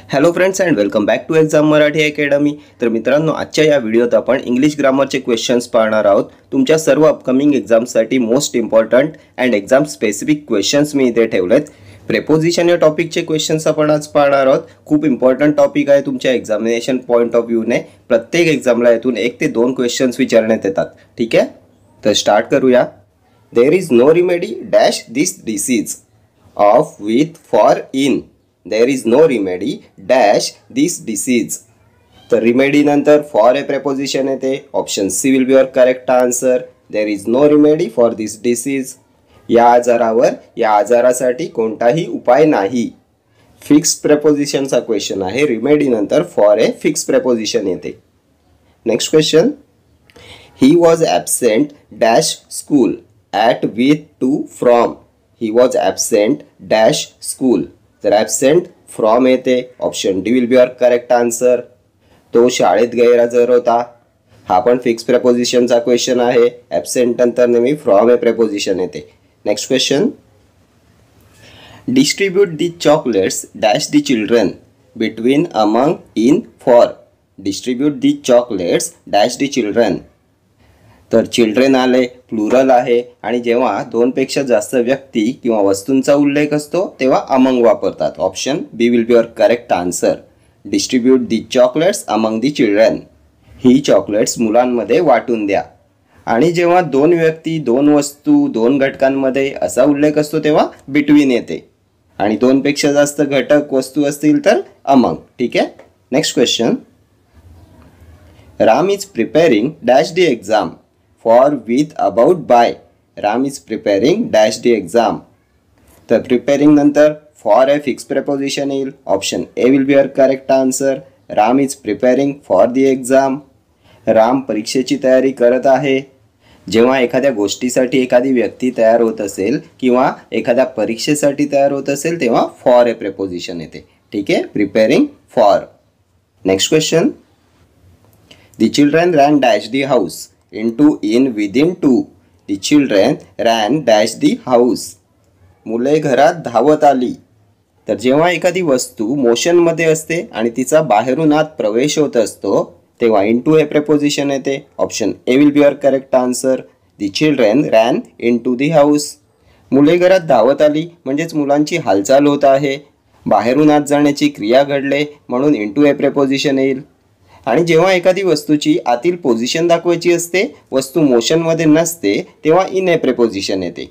Hello friends and welcome back to exam Marathi academy. तर मित्रांनो, आजच्या या व्हिडिओत आपण इंग्लिश ग्रामरचे क्वेश्चन्स पाहणार आहोत। तुमच्या सर्व अपकमिंग एक्झाम्ससाठी most important and exam specific questions मी इथे ठेवलेत। प्रेपोजिशन या टॉपिकचे क्वेश्चन्स आपण आज पाहणार आहोत। खूप इम्पॉर्टंट टॉपिक आहे तुमच्या एक्झामिनेशन पॉईंट ऑफ व्ह्यूने। प्रत्येक एक्झामला यातून 1 ते 2 क्वेश्चन्स विचारण्यात येतात। ठीक आहे, तर स्टार्ट करूया। There is no remedy dash this disease of with for in. There is no remedy dash this disease. तर remedy नंतर for a preposition येते। Option C will be your correct answer. There is no remedy for this disease. या आजारावर या आजारासाठी कोणताही उपाय नाही। फिक्स प्रेपोजिशनचा क्वेश्चन आहे। remedy नंतर for a fixed preposition येते। Next question, he was absent dash school at with to from. He was absent dash school. तर ॲब्सेंट फ्रॉम येते। Option D will be your correct answer. तो शाळेत गैरहजर होता। हा पण फिक्स प्रेपोजिशनचा क्वेश्चन आहे। ॲब्सेंट नंतर नेहमी फ्रॉम हे प्रेपोजिशन येते। Next question, distribute the chocolates dash the children between among in for. Distribute the chocolates dash the children. तर चिल्ड्रन आले, प्लुरल आहे आणि जेव्हा 2 पेक्षा जास्त व्यक्ती किंवा वस्तूंचा उल्लेख असतो तेव्हा अमंग वापरतात। Option B will be your correct answer. Distribute the chocolates among the children. ही चॉकलेट्स मुलांमध्ये वाटून द्या। आणि जेव्हा 2 व्यक्ती, 2 वस्तू, 2 घटकांमध्ये असा उल्लेख असतो तेव्हा बिटवीन येते। आणि 2 पेक्षा जास्त घटक वस्तू असतील तर अमंग। ठीक आहे, next question, Ram is preparing dash the exam for with about by. Ram is preparing dash the exam. तर preparing नंतर for a fixed preposition येईल। Option A will be your correct answer. Ram is preparing for the exam. Ram परीक्षेची तयारी करत आहे। जेव्हा एखाद्या गोष्टीसाठी एखादी व्यक्ती तयार होत असेल किंवा एखाद्या परीक्षेसाठी तयार होत असेल तेव्हा for a preposition येते। ठीक आहे, preparing for. Next question, the children ran dash the house into in within 2. The children ran dash the house. मुले घरात धावत आली। तर जेव्हा एखादी वस्तू मोशनमध्ये असते आणि तिचा बाहेरून आत प्रवेश होत असतो तेव्हा into हे प्रेपोजिशन येते। Option A will be your correct answer. The children ran into the house. मुले घरात धावत आली म्हणजेच मुलांची हालचाल होत आहे, बाहेरून आत जाण्याची क्रिया घडले म्हणून into हे प्रेपोजिशन येईल। आणि जेव्हा एखादी वस्तूची आतील पोझिशन दाखवायची असते, वस्तू मोशनमध्ये नसते तेव्हा इन ए प्रेपोजिशन येते।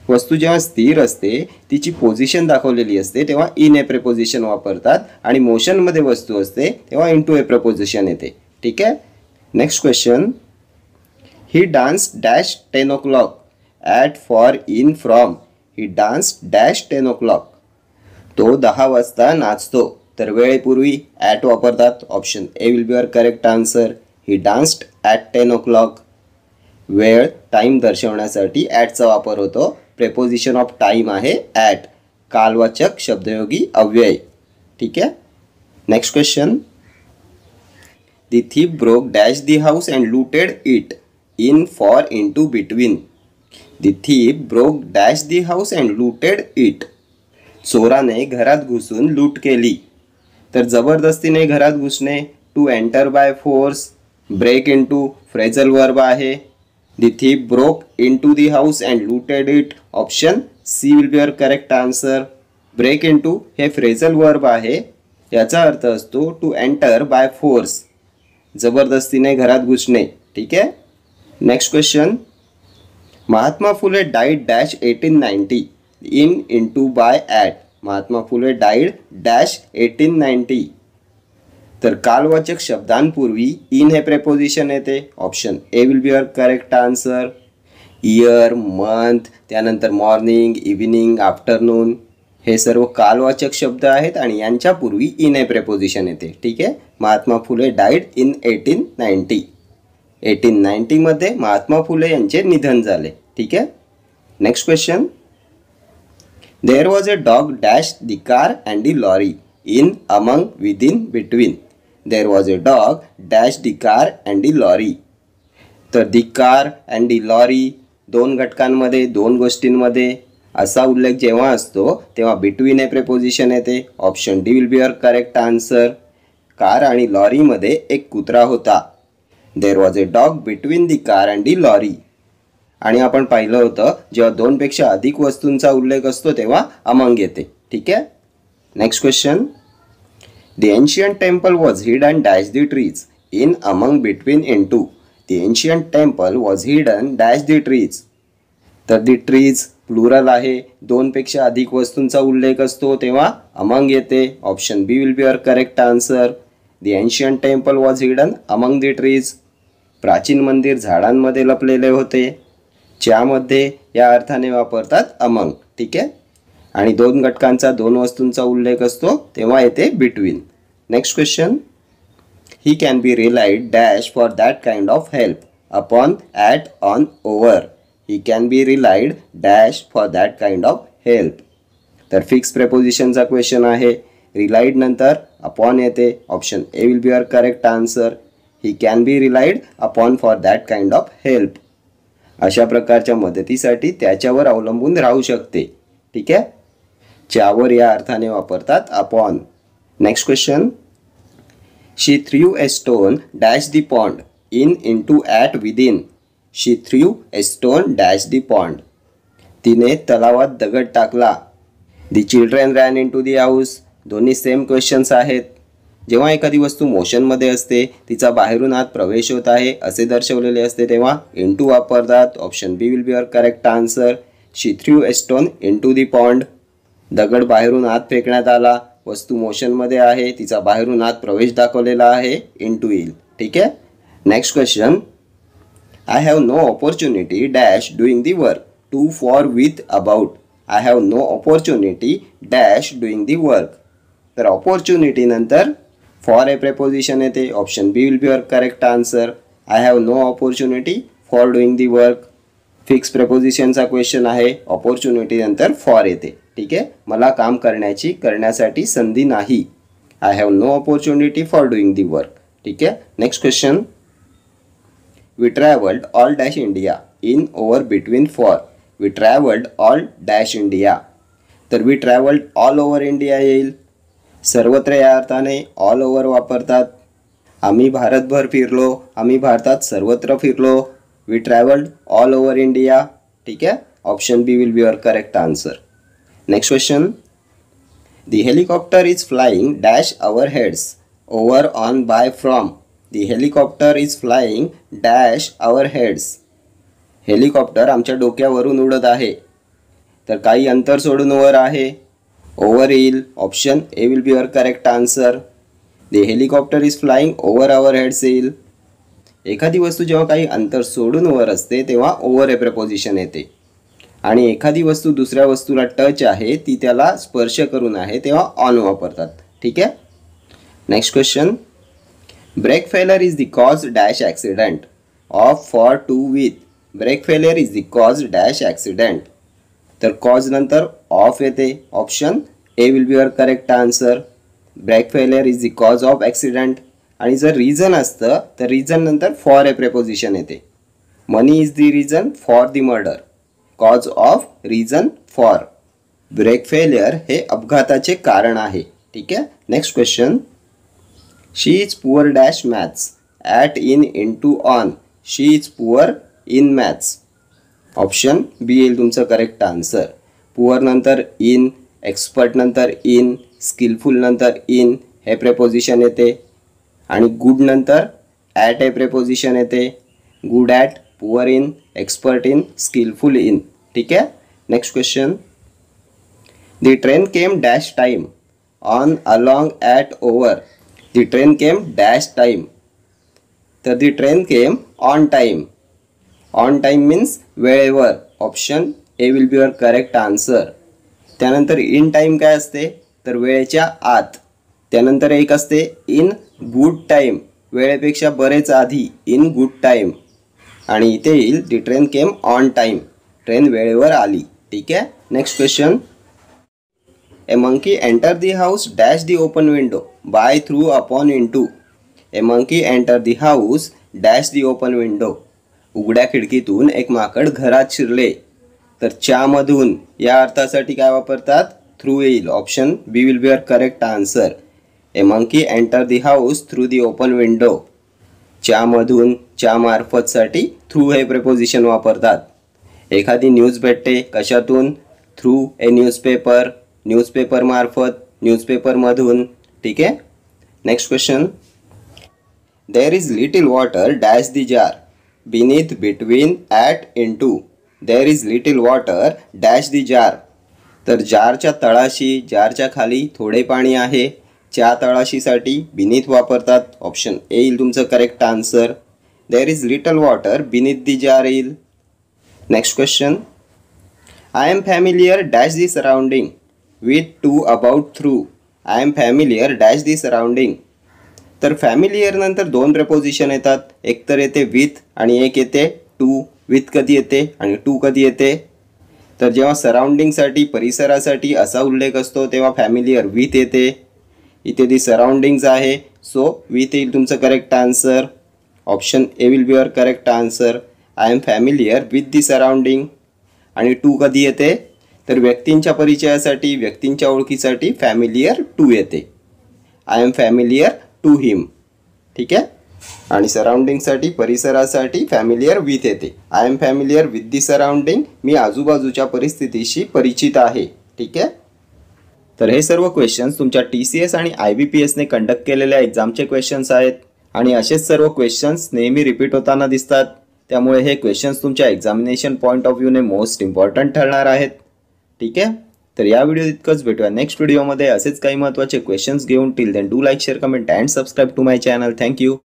वस्तू जेव्हा स्थिर असते, तिची पोझिशन दाखवलेली असते तेव्हा इन ए प्रेपोजिशन वापरतात आणि मोशनमध्ये वस्तू असते तेव्हा इनटू ए प्रेपोजिशन येते। ठीक आहे, next question, he dance dash 10 o'clock at for in from. He dance dash 10 o'clock. तो 10 वाजता नाचतो। तर वेळेपूर्वी ॲट वापरतात। Option A will be your correct answer. He danced at 10 o'clock. वेळ, टाईम दर्शवण्यासाठी ॲटचा वापर होतो। प्रेपोजिशन ऑफ टाईम आहे ॲट। कालवाचक शब्दयोगी अव्यय। ठीक आहे, next question, the thief broke dash the house and looted it in for into between. The thief broke dash the house and looted it. चोराने घरात घुसून लूट केली। तर जबरदस्तीने घरात घुसणे, to enter by force, break into phrasal verb आहे। The thief broke into the house and looted it. Option C will be your correct answer. Break into हे फ्रेजल वर्ब आहे, याचा अर्थ असतो टू एंटर बाय फोर्स, जबरदस्तीने घरात घुसणे। ठीक आहे, next question, Mahatma Phule died dash 1890 in into by at. Mahatma Phule died dash 1890. तर कालवाचक शब्दांपूर्वी इन हे प्रेपोजिशन येते। Option A will be your correct answer. Year, month, त्यानंतर मॉर्निंग, इव्हिनिंग, आफ्टरनून हे सर्व कालवाचक शब्द आहेत आणि यांच्यापूर्वी इन हे प्रेपोजिशन येते। ठीक आहे, महात्मा फुले डाईड इन 1890. 1890 मध्ये महात्मा फुले यांचे निधन झाले। ठीक आहे, next question, there was a dog dash the car and the lorry in among within between. There was a dog dash the car and the lorry. तर the car and the lorry 2 घटकांमध्ये, 2 गोष्टींमध्ये असा उल्लेख जेव्हा असतो तेव्हा between हे preposition येते. Option D will be your correct answer. Car आणि लॉरीमध्ये एक कुत्रा होता. There was a dog between the car and the lorry. आणि आपण पाहिलं होतं जेव्हा दोनपेक्षा अधिक वस्तूंचा उल्लेख असतो तेव्हा अमंग येते. ठीक आहे. Next question. The ancient temple was hidden dash the trees in among between into. The ancient temple was hidden dash the trees. तर दी ट्रीज प्लुरल आहे. दोनपेक्षा अधिक वस्तूंचा उल्लेख असतो तेव्हा अमंग येते. Option B will be your correct answer. The ancient temple was hidden among the trees. प्राचीन मंदिर झाडांमध्ये लपलेले होते. च्यामध्ये या अर्थाने वापरतात अमंग. ठीक आहे. आणि दोन घटकांचा दोन वस्तूंचा उल्लेख असतो तेव्हा येते between. Next question. He can be relied dash for that kind of help upon at on over. He can be relied dash for that kind of help. तर फिक्स प्रेपोजिशनचा क्वेश्चन आहे. रिलाइड नंतर अपॉन येते. Option A will be your correct answer. He can be relied upon for that kind of help. अशा प्रकारच्या मदतीसाठी त्याच्यावर अवलंबून राहू शकते. ठीक आहे. च्यावर या अर्थाने वापरतात upon. Next question. She threw a stone dash the pond in into at within. She threw a stone dash the pond. तिने तलावात दगड टाकला. The children ran into the house. दोन्ही सेम क्वेश्चन्स आहेत. जेव्हा एखादी वस्तू मोशनमध्ये असते तिचा बाहेरून आत प्रवेश होत आहे असे दर्शवलेले असते तेव्हा इंटू वापरतात. Option B will be your correct answer. She threw a stone into the pond. दगड बाहेरून आत फेकण्यात आला. वस्तू मोशनमध्ये आहे तिचा बाहेरून आत प्रवेश दाखवलेला आहे. इंटू येईल. ठीक आहे. Next question. I have no opportunity dash doing the work to for with about. I have no opportunity dash doing the work. तर ऑपॉर्च्युनिटी नंतर फॉर ए प्रेपोजिशन येते. Option B will be your correct answer. I have no opportunity for doing the work. Fix प्रेपोजिशनचा question आहे. Opportunity नंतर for येते. ठीक आहे. मला काम करण्यासाठी संधी नाही. I have no opportunity for doing the work. ठीक आहे. Next question. We travelled all dash India in over between for. We travelled all dash India. तर we travelled all over India येईल. सर्वत्र या अर्थाने ऑल ओव्हर वापरतात. आम्ही भारतभर फिरलो. आम्ही भारतात सर्वत्र फिरलो. We travelled all over India. ठीक आहे. Option B will be your correct answer. Next question. The helicopter is flying dash our heads over on by from. The helicopter is flying dash our heads. Helicopter आमच्या डोक्यावरून उडत आहे. तर काही अंतर सोडून वर आहे. ओव्हर येईल. Option A will be your correct answer. The helicopter is flying over our heads येईल. एखादी वस्तू जेव्हा काही अंतर सोडून वर असते तेव्हा ओव्हर हे प्रेपोजिशन येते. आणि एखादी वस्तू दुसऱ्या वस्तूला टच आहे ती त्याला स्पर्श करून आहे तेव्हा ऑन वापरतात. ठीक आहे. Next question. Brake failure is the cause dash accident of for to with. Brake failure is the cause dash accident. तर कॉज नंतर ऑफ येते. Option A will be your correct answer. Brake failure is the cause of accident. आणि जर reason असतं तर reason नंतर for a preposition येते. Money is the reason for the murder. Cause of reason for. Brake failure हे अपघाताचे कारण आहे. ठीक आहे. Next question. She is poor dash maths at in into on. She is poor in maths. Option B येईल तुमचं correct answer. Poor नंतर in, expert नंतर इन, स्किलफुल नंतर इन हे प्रेपोजिशन येते. आणि गुड नंतर ॲट हे प्रेपोजिशन येते. Good at, poor in, expert in, skilful in. ठीक आहे. Next question. The train came dash time on along at over. The train came dash time. तर the train came on time. On time means वेळेवर. Option A will be your correct answer. त्यानंतर in time काय असते तर वेळेच्या आत. त्यानंतर एक असते इन गुड टाईम, वेळेपेक्षा बरेच आधी. In good time. आणि इथे येईल the train came on time. Train वेळेवर आली. ठीक आहे. Next question. A monkey enter the house dash the open window by through upon into. A monkey enter the house dash the open window. उघड्या खिडकीतून एक माकड घरात शिरले. तर च्यामधून या अर्थासाठी काय वापरतात? थ्रू येईल. Option B will be your correct answer. A monkey enter the house through the open window. च्यामधून, च्या मार्फतसाठी थ्रू हे प्रेपोजिशन वापरतात. एखादी न्यूज भेटते कशातून? Through a newspaper. न्यूजपेपर मार्फत, न्यूजपेपरमधून. ठीक आहे. Next question. There is little water dash the jar beneath between at into. There is little water dash the jar. तर जारच्या तळाशी, जारच्या खाली थोडे पाणी आहे. च्या तळाशीसाठी बिनीथ वापरतात. ऑप्शन ए येईल तुमचं correct answer. There is little water beneath the jar येईल. Next question. I am familiar dash the surrounding with to about through. I am familiar dash the surrounding. तर फॅमिलियर नंतर दोन preposition येतात. एक तर येते विथ आणि एक येते टू. विथ कधी येते आणि टू कधी येते? तर जेव्हा सराउंडिंगसाठी, परिसरासाठी असा उल्लेख असतो तेव्हा फॅमिलियर विथ येते. इथे दी सराउंडिंग्स आहे, सो विथ येईल तुमचं correct answer. Option A will be your correct answer. I am familiar with the surrounding. आणि टू कधी येते? तर व्यक्तींच्या परिचयासाठी, व्यक्तींच्या ओळखीसाठी फॅमिलियर टू येते. I am familiar to him. ठीक आहे. आणि सराउंडिंगसाठी, परिसरासाठी फॅमिलियर विथ येते. I am familiar with the surrounding. मी आजूबाजूच्या परिस्थितीशी परिचित आहे. ठीक आहे. तर हे सर्व क्वेश्चन्स तुमच्या TCS आणि IBPSने कंडक्ट केलेल्या एक्झामचे क्वेश्चन्स आहेत. आणि असेच सर्व क्वेश्चन्स नेहमी रिपीट होताना दिसतात. त्यामुळे हे क्वेश्चन्स तुमच्या एक्झामिनेशन पॉईंट ऑफ व्ह्यूने मोस्ट इम्पॉर्टंट ठरणार आहेत. ठीक आहे. तर या व्हिडिओ इतकंच. भेटूया नेक्स्ट व्हिडिओमध्ये असेच काही महत्त्वाचे क्वेश्चन्स घेऊन. Till then do like, share, comment and subscribe to my channel. Thank you.